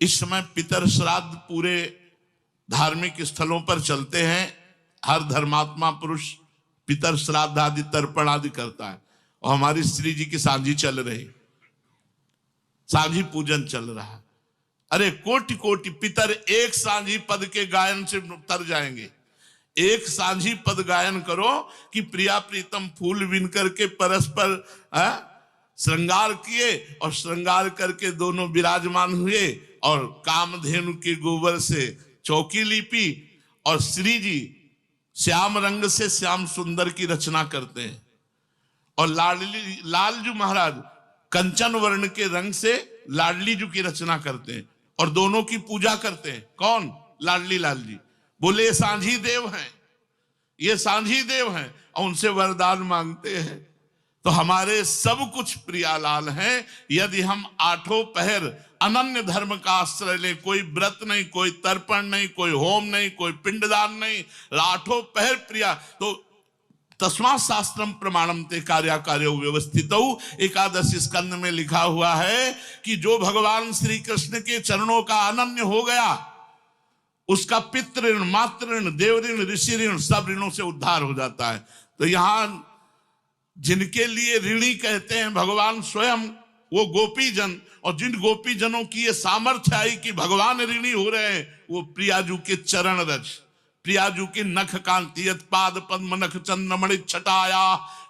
इस समय पितर श्राद्ध पूरे धार्मिक स्थलों पर चलते हैं। हर धर्मात्मा पुरुष पितर श्राद्ध आदि तर्पण आदि करता है। और हमारी श्री जी की सांझी चल रही, सांझी पूजन चल रहा है। अरे कोटि कोटि पितर एक सांझी पद के गायन से तर जाएंगे। एक सांझी पद गायन करो कि प्रिया प्रीतम फूल बिन करके परस्पर श्रृंगार किए और श्रृंगार करके दोनों विराजमान हुए और कामधेनु के गोबर से चौकी लीपी और श्री जी श्याम रंग से श्याम सुंदर की रचना करते हैं और लालजू महाराज कंचन वर्ण के रंग से लाडली जू की रचना करते हैं और दोनों की पूजा करते हैं। कौन? लाडली लाल जी। बोले ये सांझी देव हैं, ये सांझी देव हैं और उनसे वरदान मांगते हैं। तो हमारे सब कुछ प्रियालाल हैं। यदि हम आठों पहर अनन्य धर्म का आश्रय ले, कोई व्रत नहीं, कोई तर्पण नहीं, कोई होम नहीं, कोई पिंडदान नहीं, आठों पहर प्रिया, तो तस्मात् शास्त्रम प्रमाणम ते कार्याकार्यो व्यवस्थितौ एकादशी स्कंद में लिखा हुआ है कि जो भगवान श्री कृष्ण के चरणों का अनन्य हो गया उसका पितृ ऋण, मातृ ऋण, देव ऋण, ऋषि ऋण सब ऋणों से उद्धार हो जाता है। तो यहां जिनके लिए ऋणी कहते हैं भगवान स्वयं, वो गोपीजन, और जिन गोपीजनों की ये सामर्थ्य आई कि भगवान ऋणी हो रहे हैं, वो प्रियाजू के चरण रज, प्रियाजू की नख कांति पाद पद्म नख चंद्रमणि छटाया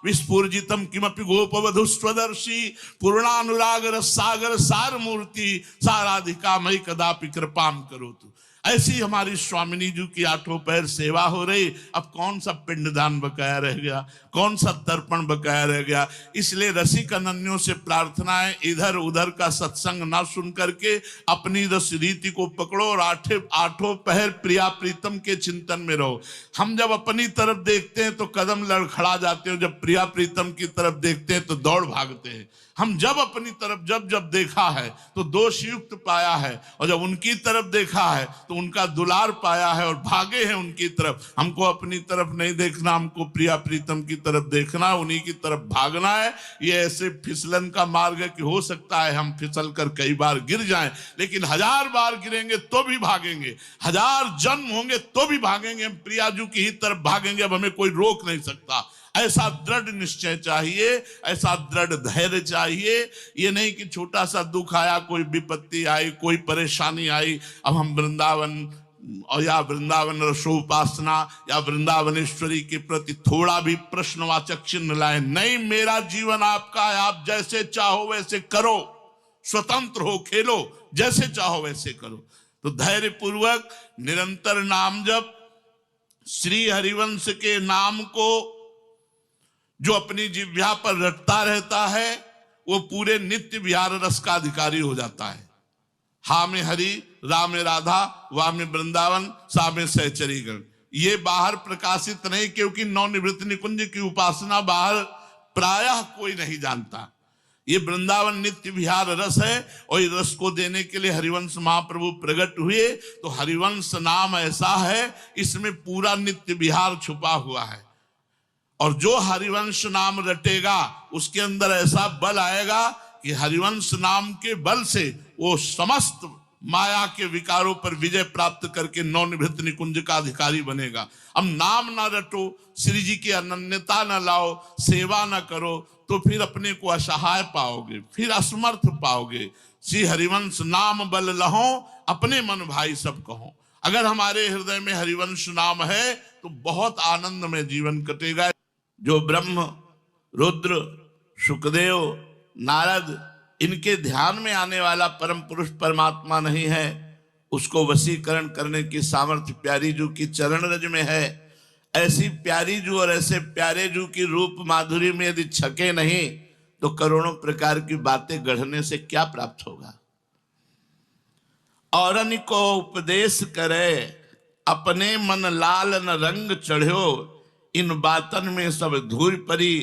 विस्फुर्जितम किमपि गोपवधु स्वदर्शी पूर्णानुराग रसागर सार मूर्ति साराधिका मई कदापि कृपाम करो। तू ऐसी हमारी स्वामिनी जी की आठों पैर सेवा हो रही। अब कौन सा पिंडदान बकाया रह गया, कौन सा तर्पण बकाया रह गया। इसलिए रसिक अनन्यों से प्रार्थना है, इधर उधर का सत्संग ना सुन करके अपनी रस रीति को पकड़ो और आठों पहर प्रिया प्रीतम के चिंतन में रहो। हम जब अपनी तरफ देखते हैं तो कदम लड़खड़ा जाते हो, जब प्रिया प्रीतम की तरफ देखते हैं तो दौड़ भागते हैं। हम जब अपनी तरफ जब देखा है तो दोष युक्त पाया है, और जब उनकी तरफ देखा है तो उनका दुलार पाया है और भागे हैं उनकी तरफ। हमको अपनी तरफ नहीं देखना, हमको प्रिया प्रीतम की तरफ देखना, उन्हीं की तरफ भागना है। ये ऐसे फिसलन का मार्ग है कि हो सकता है हम फिसल कर कई बार गिर जाएं, लेकिन 1000 बार गिरेंगे तो भी भागेंगे, 1000 जन्म होंगे तो भी भागेंगे। हम प्रियाजू की ही तरफ भागेंगे, अब हमें कोई रोक नहीं सकता। ऐसा दृढ़ निश्चय चाहिए, ऐसा दृढ़ धैर्य चाहिए। ये नहीं कि छोटा सा दुख आया, कोई विपत्ति आई, कोई परेशानी आई, अब हम वृंदावन और या वृंदावन रसोपासना या वृंदावनेश्वरी के प्रति थोड़ा भी प्रश्नवाचक चिन्ह लाए। नहीं, मेरा जीवन आपका है, आप जैसे चाहो वैसे करो, स्वतंत्र हो, खेलो, जैसे चाहो वैसे करो। तो धैर्य पूर्वक निरंतर नाम जप, श्री हरिवंश के नाम को जो अपनी जिह्वा पर रटता रहता है वो पूरे नित्य विहार रस का अधिकारी हो जाता है। हा में हरि, रा में राधा, वा में वृंदावन, सा में सहचरीगण। ये बाहर प्रकाशित नहीं, क्योंकि नवनिवृत्त निकुंज की उपासना बाहर प्रायः कोई नहीं जानता। ये वृंदावन नित्य विहार रस है, और इस रस को देने के लिए हरिवंश महाप्रभु प्रकट हुए। तो हरिवंश नाम ऐसा है, इसमें पूरा नित्य विहार छुपा हुआ है। और जो हरिवंश नाम रटेगा उसके अंदर ऐसा बल आएगा कि हरिवंश नाम के बल से वो समस्त माया के विकारों पर विजय प्राप्त करके नवनिवृत्त निकुंज का अधिकारी बनेगा। अब नाम ना रटो, श्री जी की अनन्यता ना लाओ, सेवा ना करो, तो फिर अपने को असहाय पाओगे, फिर असमर्थ पाओगे। श्री हरिवंश नाम बल लहो, अपने मन भाई सब कहो। अगर हमारे हृदय में हरिवंश नाम है तो बहुत आनंद में जीवन कटेगा। जो ब्रह्म, रुद्र, शुकदेव, नारद, इनके ध्यान में आने वाला परम पुरुष परमात्मा नहीं है, उसको वशीकरण करने की सामर्थ्य प्यारी जू की चरण रज में है। ऐसी प्यारी जू और ऐसे प्यारे जू की रूप माधुरी में यदि छके नहीं तो करोड़ों प्रकार की बातें गढ़ने से क्या प्राप्त होगा। औरन को उपदेश करे, अपने मन लाल न रंग चढ़ो, इन बातन में सब धूल परी,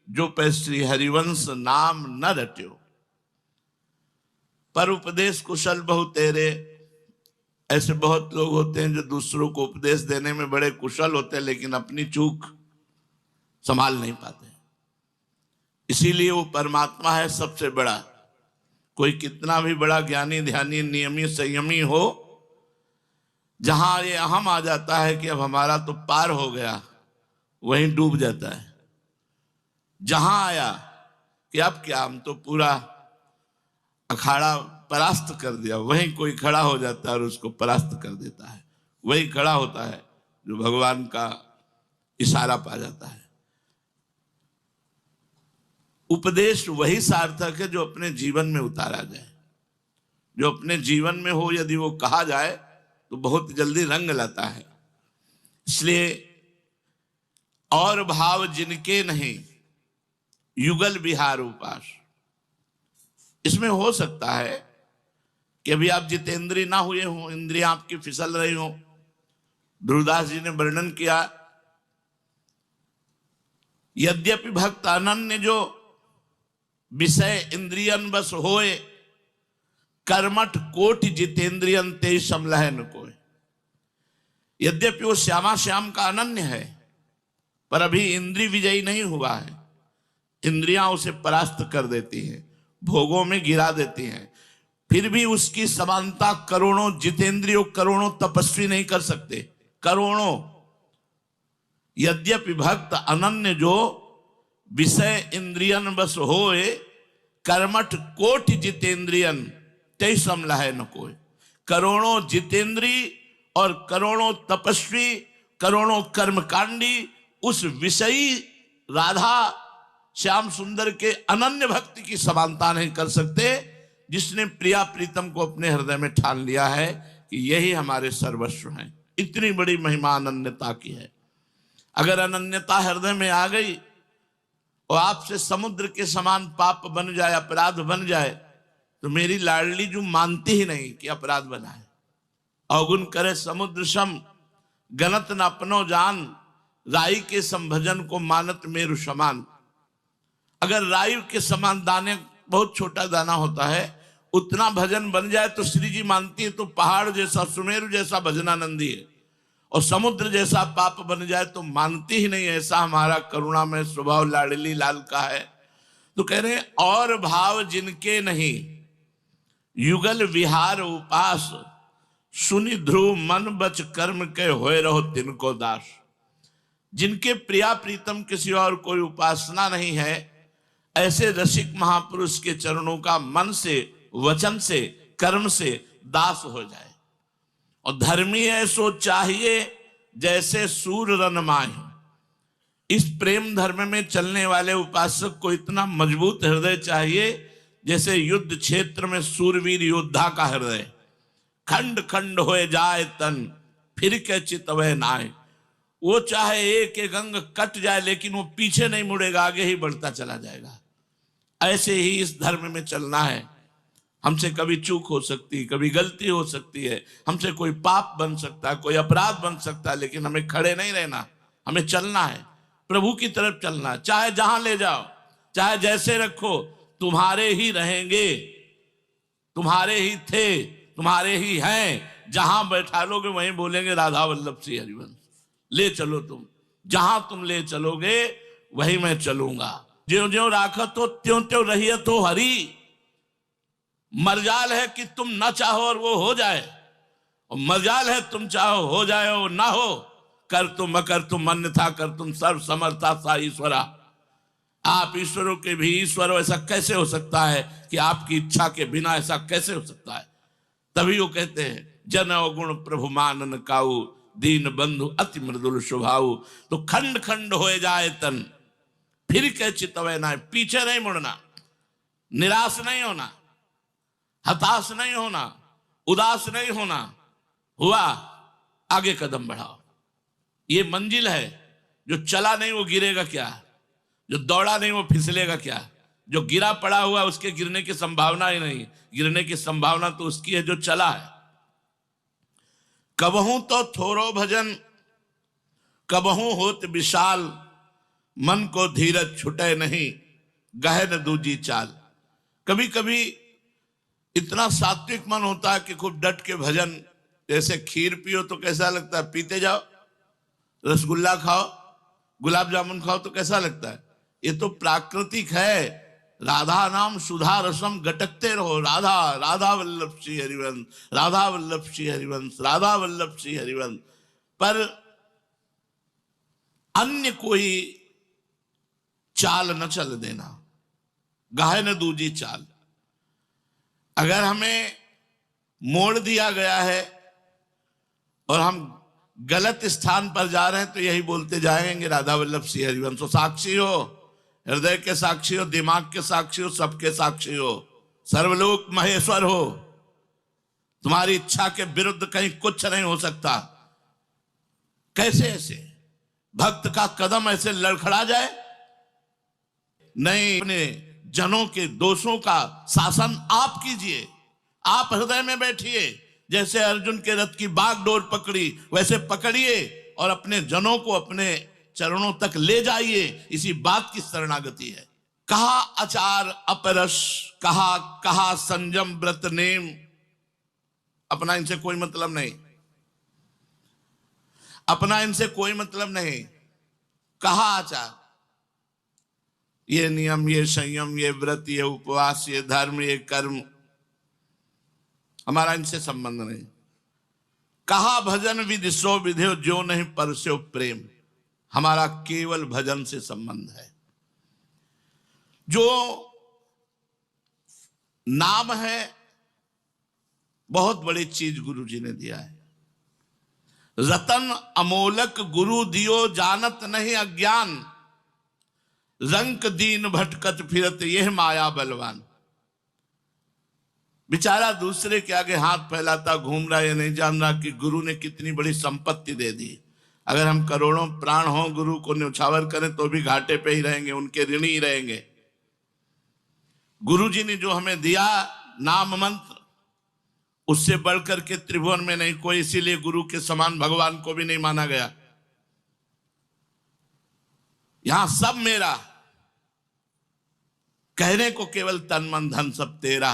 जो पे श्री हरिवंश नाम न रट्यो। पर उपदेश कुशल बहु तेरे। ऐसे बहुत लोग होते हैं जो दूसरों को उपदेश देने में बड़े कुशल होते हैं, लेकिन अपनी चूक संभाल नहीं पाते। इसीलिए वो परमात्मा है सबसे बड़ा। कोई कितना भी बड़ा ज्ञानी ध्यानी नियमी संयमी हो, जहां ये अहम आ जाता है कि अब हमारा तो पार हो गया, वहीं डूब जाता है। जहां आया कि अब क्या, हम तो पूरा अखाड़ा परास्त कर दिया, वहीं कोई खड़ा हो जाता है और उसको परास्त कर देता है। वही खड़ा होता है जो भगवान का इशारा पा जाता है। उपदेश वही सार्थक है जो अपने जीवन में उतारा जाए, जो अपने जीवन में हो। यदि वो कहा जाए तो बहुत जल्दी रंग लाता है। इसलिए और भाव जिनके नहीं युगल विहार उपास। इसमें हो सकता है कि अभी आप जितेंद्रिय ना हुए हो, इंद्रियां आपकी फिसल रही हो। ध्रुवदास जी ने वर्णन किया, यद्यपि भक्त अनन्य जो विषय इंद्रियन बस होए, कर्मठ कोटि जितेंद्रियन ते समलह न कोय। यद्यपि वो श्यामा श्याम का अनन्य है, पर अभी इंद्रिय विजयी नहीं हुआ है। इंद्रियां उसे परास्त कर देती हैं, भोगों में गिरा देती हैं। फिर भी उसकी समानता करोड़ों जितेंद्रियों, करोड़ों तपस्वी नहीं कर सकते। करोड़ों। यद्यपि भक्त अनन्य जो विषय इंद्रियन बस होए, कर्मठ कोटि जितेंद्रियन ते समलह न कोय। करोड़ों जितेंद्री और करोड़ों तपस्वी, करोड़ों कर्मकांडी उस विषयी राधा श्याम सुंदर के अनन्य भक्ति की समानता नहीं कर सकते, जिसने प्रिया प्रीतम को अपने हृदय में ठान लिया है कि यही हमारे सर्वस्व हैं। इतनी बड़ी महिमा अनन्यता की है। अगर अनन्यता हृदय में आ गई और आपसे समुद्र के समान पाप बन जाए, अपराध बन जाए, तो मेरी लाडली जो मानती ही नहीं कि अपराध बना है। अवगुण करे समुद्र सम, गणत न अपनो जान, राई के संभजन को मानत मेरु समान। अगर राई के समान दाने, बहुत छोटा दाना होता है, उतना भजन बन जाए तो श्री जी मानती है तो पहाड़ जैसा, सुमेरु जैसा भजनानंदी है। और समुद्र जैसा पाप बन जाए तो मानती ही नहीं। ऐसा हमारा करुणामय स्वभाव लाडली लाल का है। तो कह रहे और भाव जिनके नहीं युगल विहार उपास, सुनि ध्रुव मन बच कर्म के होए रहो तिनको दास। जिनके प्रिया प्रीतम किसी और कोई उपासना नहीं है, ऐसे रसिक महापुरुष के चरणों का मन से, वचन से, कर्म से दास हो जाए। और धर्मी ऐसो चाहिए जैसे सूर रन माही। इस प्रेम धर्म में चलने वाले उपासक को इतना मजबूत हृदय चाहिए जैसे युद्ध क्षेत्र में सूरवीर योद्धा का हृदय। खंड खंड होए जाए तन, फिर के चितवे नाय। वो चाहे एक एक अंग कट जाए, लेकिन वो पीछे नहीं मुड़ेगा, आगे ही बढ़ता चला जाएगा। ऐसे ही इस धर्म में चलना है। हमसे कभी चूक हो सकती, कभी गलती हो सकती है, हमसे कोई पाप बन सकता है, कोई अपराध बन सकता है, लेकिन हमें खड़े नहीं रहना, हमें चलना है, प्रभु की तरफ चलना है। चाहे जहां ले जाओ, चाहे जैसे रखो, तुम्हारे ही रहेंगे, तुम्हारे ही थे, तुम्हारे ही हैं। जहां बैठा लोगे वहीं बोलेंगे राधा वल्लभ श्री हरिवंश। ले चलो तुम, जहां तुम ले चलोगे वहीं मैं चलूंगा। ज्यों ज्यों राखत हो त्यों त्यों रहियत हो हरि। मरजाल है कि तुम ना चाहो और वो हो जाए, और मरजाल है तुम चाहो हो जाए और ना हो। कर तुम अकर तुम अन्यथा कर तुम सर्व समर्था सा ईश्वरा। आप ईश्वरों के भी ईश्वर हो, ऐसा कैसे हो सकता है कि आपकी इच्छा के बिना ऐसा कैसे हो सकता है। तभी वो कहते हैं जन अवगुण प्रभु मानन काऊ, दीन बंधु अति मृदुल स्वभाव। तो खंड खंड होए जाए तन, फिर के चितवे ना। पीछे नहीं मुड़ना, निराश नहीं होना, हताश नहीं होना, उदास नहीं होना। हुआ आगे कदम बढ़ाओ। ये मंजिल है। जो चला नहीं वो गिरेगा क्या, जो दौड़ा नहीं वो फिसलेगा क्या। जो गिरा पड़ा हुआ उसके गिरने की संभावना ही नहीं। गिरने की संभावना तो उसकी है जो चला है। कबहू तो थोरो भजन, कबहू होत विशाल, मन को धीरज छुटे नहीं, गहन दूजी चाल। कभी कभी इतना सात्विक मन होता है कि खूब डट के भजन, जैसे खीर पियो तो कैसा लगता है, पीते जाओ। रसगुल्ला खाओ, गुलाब जामुन खाओ तो कैसा लगता है। ये तो प्राकृतिक है, राधा नाम सुधा रसम गटकते रहो, राधा राधा वल्लभ श्री हरिवंश, राधा वल्लभ श्री हरिवंश, राधा वल्लभ श्री हरिवंश। पर अन्य कोई चाल न चल देना, गाहे न दूजी चाल। अगर हमें मोड़ दिया गया है और हम गलत स्थान पर जा रहे हैं तो यही बोलते जाएंगे राधा वल्लभ श्री हरिवंश। साक्षी हो, हृदय के साक्षी हो, दिमाग के साक्षी हो, सबके साक्षी हो, सर्वलोक महेश्वर हो। तुम्हारी इच्छा के विरुद्ध कहीं कुछ नहीं हो सकता। कैसे ऐसे भक्त का कदम ऐसे लड़खड़ा जाए? नहीं, अपने जनों के दोषों का शासन आप कीजिए, आप हृदय में बैठिए। जैसे अर्जुन के रथ की बागडोर पकड़ी वैसे पकड़िए और अपने जनों को अपने चरणों तक ले जाइए। इसी बात की शरणागति है। कहा आचार अपरस, कहा संयम व्रत नेम। अपना इनसे कोई मतलब नहीं, अपना इनसे कोई मतलब नहीं। कहा आचार, ये नियम, ये संयम, ये व्रत, ये उपवास, ये धर्म, ये कर्म, हमारा इनसे संबंध नहीं। कहा भजन विधि सो विधेय, जो नहीं परस्यो प्रेम। हमारा केवल भजन से संबंध है। जो नाम है बहुत बड़ी चीज गुरु जी ने दिया है। रतन अमोलक गुरु दियो, जानत नहीं अज्ञान। रंक दीन भटकत फिरत, यह माया बलवान। बेचारा दूसरे के आगे हाथ फैलाता घूम रहा है, ये नहीं जान रहा कि गुरु ने कितनी बड़ी संपत्ति दे दी। अगर हम करोड़ों प्राण हो गुरु को न्यौछावर करें तो भी घाटे पे ही रहेंगे, उनके ऋणी ही रहेंगे। गुरु जी ने जो हमें दिया नाम मंत्र, उससे बढ़कर के त्रिभुवन में नहीं कोई, इसीलिए गुरु के समान भगवान को भी नहीं माना गया। यहां सब मेरा, कहने को केवल तन मन धन सब तेरा।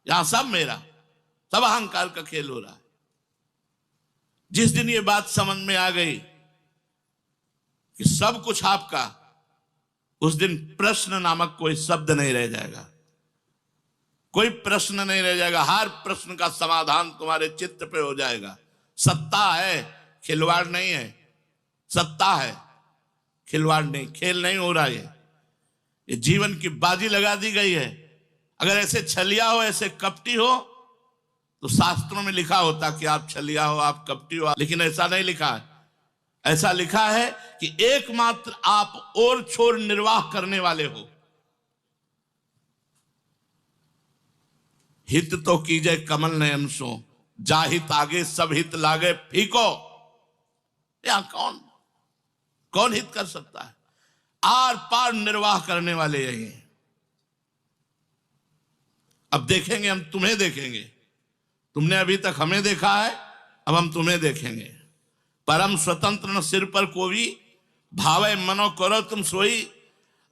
यहां सब मेरा, सब अहंकार का खेल हो रहा है। जिस दिन ये बात समझ में आ गई कि सब कुछ आपका, उस दिन प्रश्न नामक कोई शब्द नहीं रह जाएगा, कोई प्रश्न नहीं रह जाएगा। हर प्रश्न का समाधान तुम्हारे चित्त पे हो जाएगा। सत्ता है, खिलवाड़ नहीं है। सत्ता है, खिलवाड़ नहीं, खेल नहीं हो रहा है। ये जीवन की बाजी लगा दी गई है। अगर ऐसे छलिया हो, ऐसे कपटी हो, तो शास्त्रों में लिखा होता कि आप छलिया हो, आप कपटी हो, लेकिन ऐसा नहीं लिखा है। ऐसा लिखा है कि एकमात्र आप और छोर निर्वाह करने वाले हो। हित तो कीजिए कमल नयन सो, जाहित आगे सब हित लागे फीको। यहां कौन हित कर सकता है? आर पार निर्वाह करने वाले यही हैं। अब देखेंगे हम, तुम्हें देखेंगे। तुमने अभी तक हमें देखा है, अब हम तुम्हें देखेंगे। परम स्वतंत्र न सिर पर कोई, भावे मनो करो तुम सोई।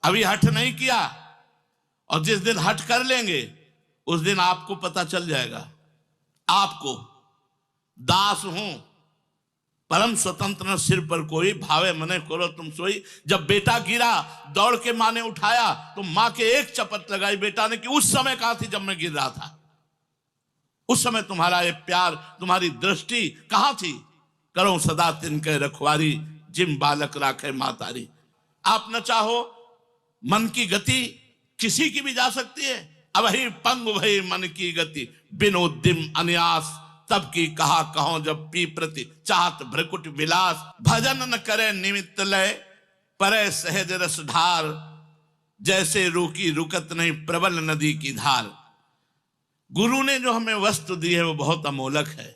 अभी हठ नहीं किया, और जिस दिन हठ कर लेंगे उस दिन आपको पता चल जाएगा। आपको दास हूं, परम स्वतंत्र न सिर पर कोई, भावे मने करो तुम सोई। जब बेटा गिरा, दौड़ के मां ने उठाया तो मां के एक चपत लगाई बेटा ने कि उस समय कहां थी जब मैं गिर रहा था? उस समय तुम्हारा ये प्यार, तुम्हारी दृष्टि कहां थी? करो सदा तिनके रखवारी, जिम बालक राखे मातारी। आप न चाहो, मन की गति किसी की भी जा सकती है। अब ही पंग भई मन की गति, बिन उद्यम अन्यास। तब की कहा कहो जब पी प्रति, चाहत भ्रकुट विलास। भजन न करे निमित्त लय, परे सहज रस धार। जैसे रूकी रुकत नहीं प्रबल नदी की धार। गुरु ने जो हमें वस्तु दी है वो बहुत अमोलक है।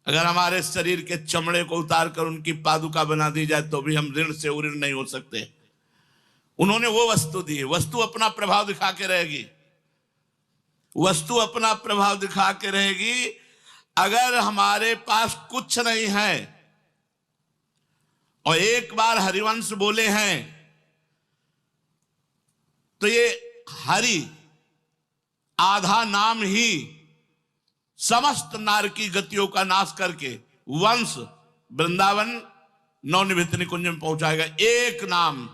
अगर हमारे शरीर के चमड़े को उतार कर उनकी पादुका बना दी जाए तो भी हम ऋण से उऋण नहीं हो सकते। उन्होंने वो वस्तु दी है। वस्तु अपना प्रभाव दिखा के रहेगी, वस्तु अपना प्रभाव दिखा के रहेगी। अगर हमारे पास कुछ नहीं है और एक बार हरिवंश बोले हैं तो ये हरि आधा नाम ही समस्त नार की गतियों का नाश करके वंश वृंदावन नवनिभित निकुंज में पहुंचाएगा। एक नाम,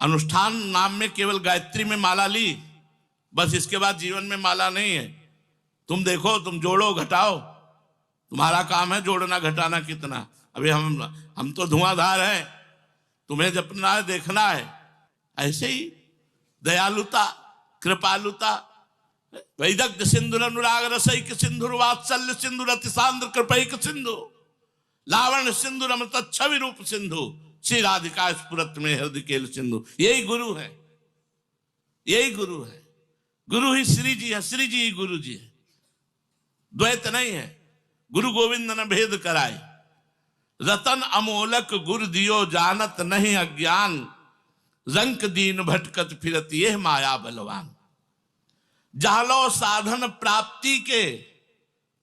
अनुष्ठान नाम में केवल गायत्री में माला ली, बस इसके बाद जीवन में माला नहीं है। तुम देखो, तुम जोड़ो घटाओ, तुम्हारा काम है जोड़ना घटाना कितना। अभी हम तो धुआंधार हैं, तुम्हें जपना है, देखना है। ऐसे ही दयालुता, कृपालुता, वैदग्ध सिंधुर अनुराग रसैक सिंधुर वात्सल्य सिंधुर अतिसांद्र कृपैक सिंधु लावण्य सिंधुर अमृत छवि रूप सिंधु श्री राधिका स्फुरत में हृदय केल सिंधु। यही गुरु है, यही गुरु है। गुरु ही श्री जी है, श्री जी ही गुरु जी है, द्वैत नहीं है। गुरु गोविंद न भेद कराए, रतन अमोलक गुरु दियो जानत नहीं अज्ञान, रंक दीन भटकत फिरत ये माया बलवान। जालो साधन प्राप्ति के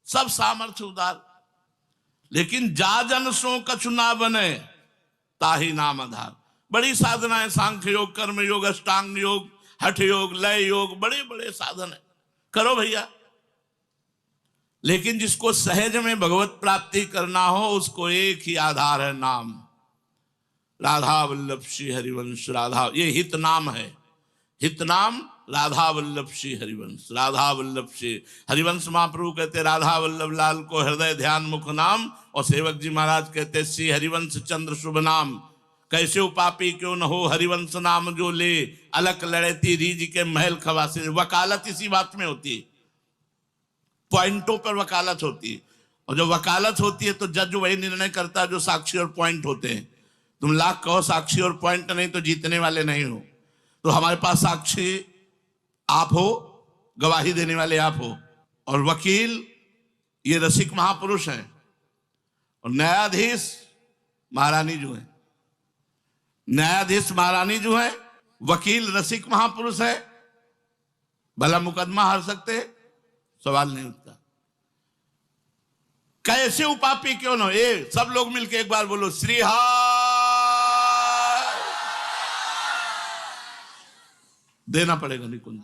सब सामर्थ्य उदार, लेकिन जा जन सो कछु ना बने ताही नाम आधार। बड़ी साधनाएं, सांख्य योग, कर्म योग, अष्टांग योग, हठ योग, लय योग, बड़े बड़े साधन है, करो भैया। लेकिन जिसको सहज में भगवत प्राप्ति करना हो, उसको एक ही आधार है, नाम। राधा वल्लभ श्री हरिवंश, राधा, ये हित नाम है, हित नाम राधा वल्लभ श्री हरिवंश। राधा वल्लभ श्री हरिवंश महाप्रभु कहते राधा वल्लभ लाल को हृदय ध्यान मुख नाम, और सेवक जी महाराज कहते श्री हरिवंश चंद्र शुभ नाम। कैसे उपापी क्यों न हो हरिवंश नाम जो ले, अलक लड़ेती रीज के महल खवासे। वकालत इसी बात में होती है, पॉइंटों पर वकालत होती है। और जब वकालत होती है तो जज वही निर्णय करता है जो साक्षी और पॉइंट होते हैं। तुम लाख कहो, साक्षी और पॉइंट नहीं तो जीतने वाले नहीं हो। तो हमारे पास साक्षी आप हो, गवाही देने वाले आप हो, और वकील ये रसिक महापुरुष हैं, और न्यायाधीश महारानी जो है, न्यायाधीश महारानी जो है, वकील रसिक महापुरुष है। भला मुकदमा हार सकते, सवाल नहीं उठता। कैसे उपापी क्यों न हो, ये सब लोग मिलके एक बार बोलो श्री देना पड़ेगा निकुंज।